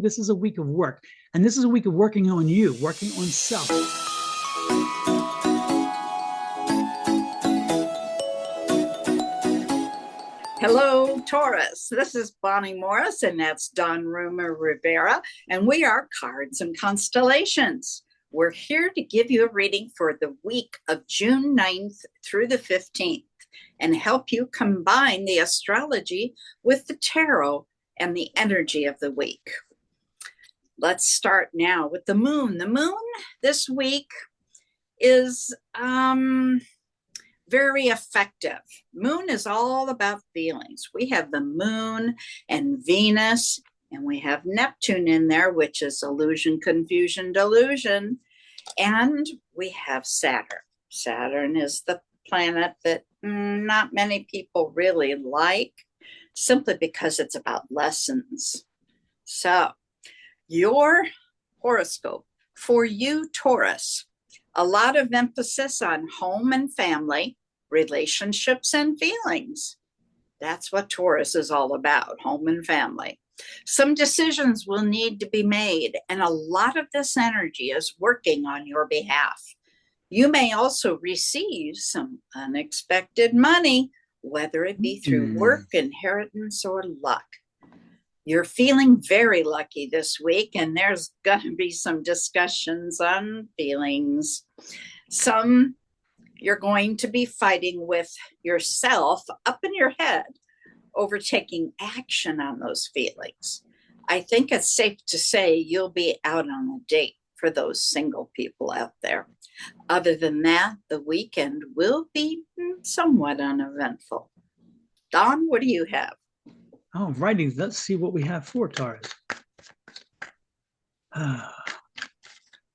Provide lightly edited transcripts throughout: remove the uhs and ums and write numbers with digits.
This is a week of work, and this is a week of working on you, working on self. Hello, Taurus. This is Bonnie Morris, and that's Don Rumor Rivera, and we are Cards and Constellations. We're here to give you a reading for the week of June 9th through the 15th and help you combine the astrology with the tarot and the energy of the week. Let's start now with the moon. The moon this week is very effective. Moon is all about feelings. We have the moon and Venus, and we have Neptune in there, which is illusion, confusion, delusion. And we have Saturn. Saturn is the planet that not many people really like, simply because it's about lessons. So, your horoscope for you, Taurus, a lot of emphasis on home and family, relationships and feelings. That's what Taurus is all about, home and family. Some decisions will need to be made, and a lot of this energy is working on your behalf. You may also receive some unexpected money, whether it be through work, inheritance, or luck. You're feeling very lucky this week, and there's going to be some discussions on feelings. Some you're going to be fighting with yourself up in your head over taking action on those feelings. I think it's safe to say you'll be out on a date for those single people out there. Other than that, the weekend will be somewhat uneventful. Don, what do you have? All righty, let's see what we have for Taurus.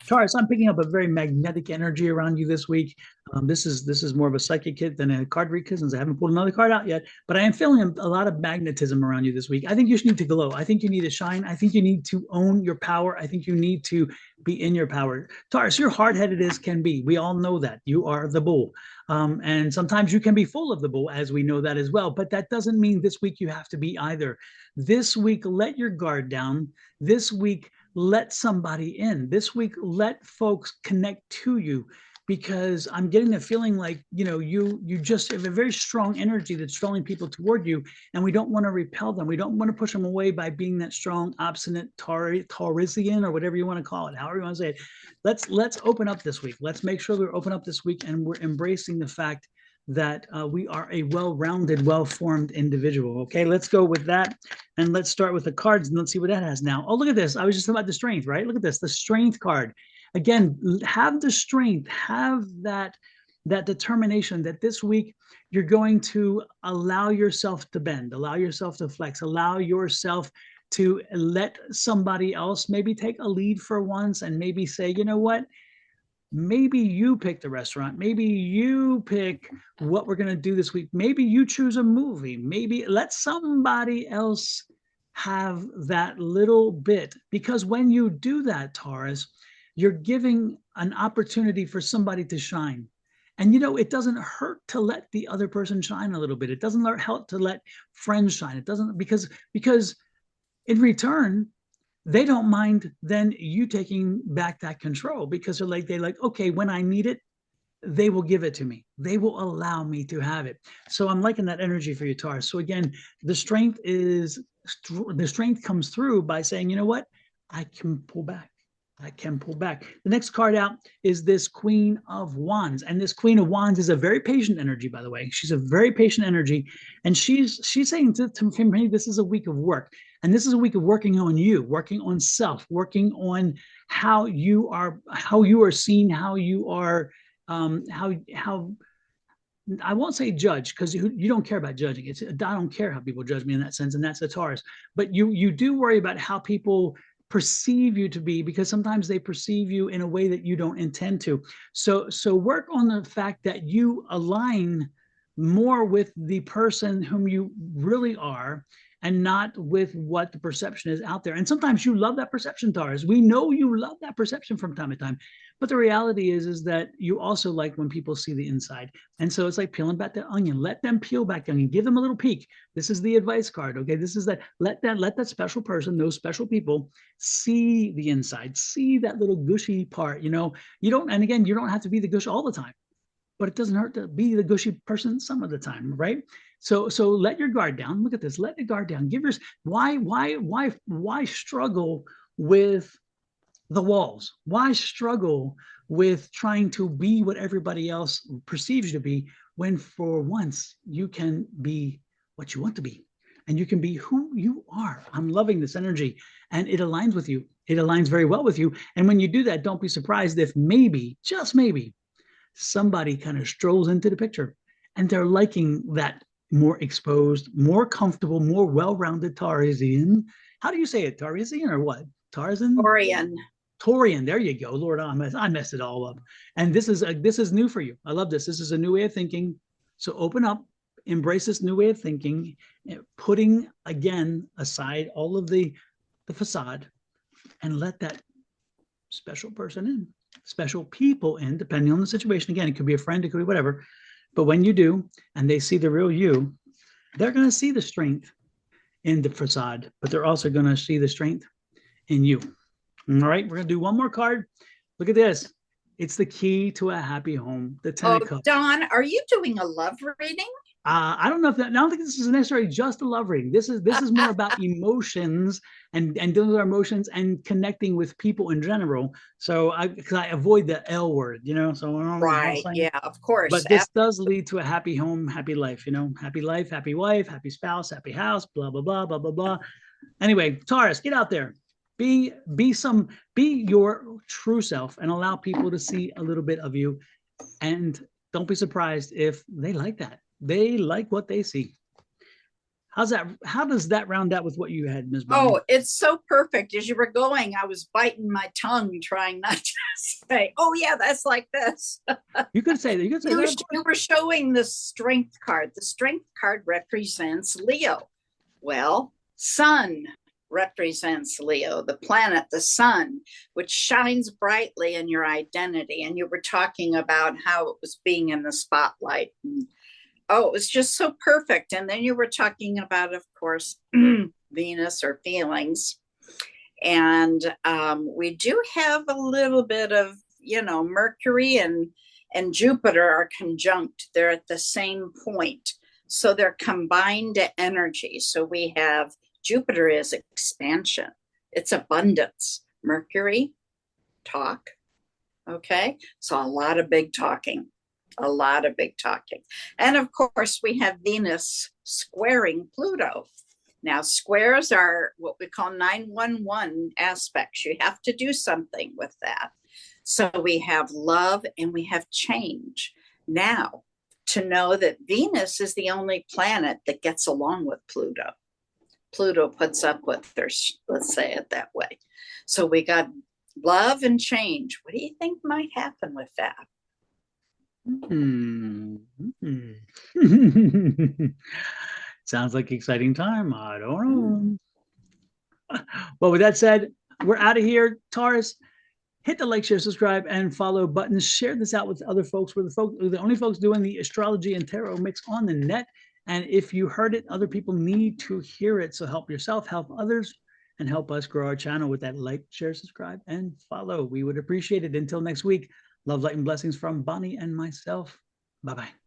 Taurus, I'm picking up a very magnetic energy around you this week. This is more of a psychic hit than a card read, since I haven't pulled another card out yet. But I am feeling a lot of magnetism around you this week. I think you need to glow. I think you need to shine. I think you need to own your power. I think you need to be in your power. Taurus, you're hard-headed as can be. We all know that. You are the bull. And sometimes you can be full of the bull, as we know that as well. But that doesn't mean this week you have to be either. This week, let your guard down. This week, let somebody in. This week, let folks connect to you, because I'm getting the feeling like, you just have a very strong energy that's drawing people toward you, and we don't want to repel them. We don't want to push them away by being that strong, obstinate Taurisian, or whatever you want to call it, however you want to say it. Let's open up this week. Let's make sure we're open up this week, and we're embracing the fact that we are a well-rounded, well-formed individual. Okay, let's go with that. And let's start with the cards, and let's see what that has now. Oh, look at this. I was just talking about the strength, right? Look at this, the strength card. Again, have the strength, have that determination that this week you're going to allow yourself to bend, allow yourself to flex, allow yourself to let somebody else maybe take a lead for once, and maybe say, you know what? Maybe you pick the restaurant. Maybe you pick what we're going to do this week. Maybe you choose a movie. Maybe let somebody else have that little bit. Because when you do that, Taurus, you're giving an opportunity for somebody to shine. And, it doesn't hurt to let the other person shine a little bit. It doesn't help to let friends shine. It doesn't, because in return, they don't mind then you taking back that control, because they're like, okay, when I need it, they will give it to me. They will allow me to have it. So I'm liking that energy for you, Taurus. So again, the strength comes through by saying, you know what? I can pull back. I can pull back. The next card out is this Queen of Wands. And this Queen of Wands is a very patient energy, by the way. She's a very patient energy. And she's saying to me, this is a week of work. And this is a week of working on you, working on self, working on how you are seen, how you are, how I won't say judge, because you don't care about judging. I don't care how people judge me in that sense, and that's a Taurus. But you do worry about how people perceive you to be, because sometimes they perceive you in a way that you don't intend to. So work on the fact that you align more with the person whom you really are, and not with what the perception is out there. And sometimes you love that perception, Taurus. We know you love that perception from time to time. But the reality is that you also like when people see the inside. And so it's like peeling back the onion. Let them peel back the onion. Give them a little peek. This is the advice card. Okay. This is that. Let that special person, those special people, see the inside, see that little gushy part. You know, you don't, and again, you don't have to be the gush all the time, but it doesn't hurt to be the gushy person some of the time, right? So let your guard down. Look at this. Let the guard down. Give yours. Why struggle with the walls? Why struggle with trying to be what everybody else perceives you to be when for once you can be what you want to be and you can be who you are? I'm loving this energy and it aligns with you. It aligns very well with you. And when you do that, don't be surprised if maybe, just maybe, somebody kind of strolls into the picture and they're liking that more exposed, more comfortable, more well-rounded Taurasian. How do you say it? Taurasian or what? Tarzan? Taurian. There you go. Lord, I messed it all up. And this is new for you. I love this. This is a new way of thinking. So open up, embrace this new way of thinking, putting again aside all of the facade, and let that special person in, special people in, depending on the situation. Again, it could be a friend, it could be whatever. But when you do, and they see the real you, they're going to see the strength in the facade, but they're also going to see the strength in you. All right, we're going to do one more card. Look at this. It's the key to a happy home. The Ten of Cups. Dawn, are you doing a love reading? I don't know if that. I don't think this is necessarily just a love reading. This is more about emotions and dealing with our emotions and connecting with people in general. So because I avoid the L word, you know. So right, yeah, of course. But this does lead to a happy home, happy life. You know, happy life, happy wife, happy spouse, happy house. Blah blah blah blah blah blah. Anyway, Taurus, get out there. Be your true self and allow people to see a little bit of you. And don't be surprised if they like that. They like what they see. How's that? How does that round out with what you had, Ms. Bonnie? Oh, it's so perfect. As you were going, I was biting my tongue, trying not to say, "Oh yeah, that's like this." You could say that. You could say that. You were showing the Strength card. The Strength card represents Leo. Well, Sun represents Leo, the planet, the sun, which shines brightly in your identity. And you were talking about how it was being in the spotlight. And, oh, it was just so perfect. And then you were talking about, of course, Venus or feelings. And we do have a little bit of, you know, Mercury and Jupiter are conjunct. They're at the same point. So they're combined energy. So we have Jupiter is expansion. It's abundance. Mercury, talk. Okay. So a lot of big talking. A lot of big talking. And of course, we have Venus squaring Pluto. Now, squares are what we call 911 aspects. You have to do something with that. So we have love and we have change. Now, to know that Venus is the only planet that gets along with Pluto. Pluto puts up with her, let's say it that way. So we got love and change. What do you think might happen with that? Sounds like an exciting time. I don't know. Well, with that said, we're out of here. Taurus, hit the like, share, subscribe, and follow buttons. Share this out with other folks. We're the only folks doing the astrology and tarot mix on the net. And if you heard it, other people need to hear it. So help yourself, help others, and help us grow our channel with that like, share, subscribe, and follow. We would appreciate it. Until next week, love, light, and blessings from Bonnie and myself. Bye-bye.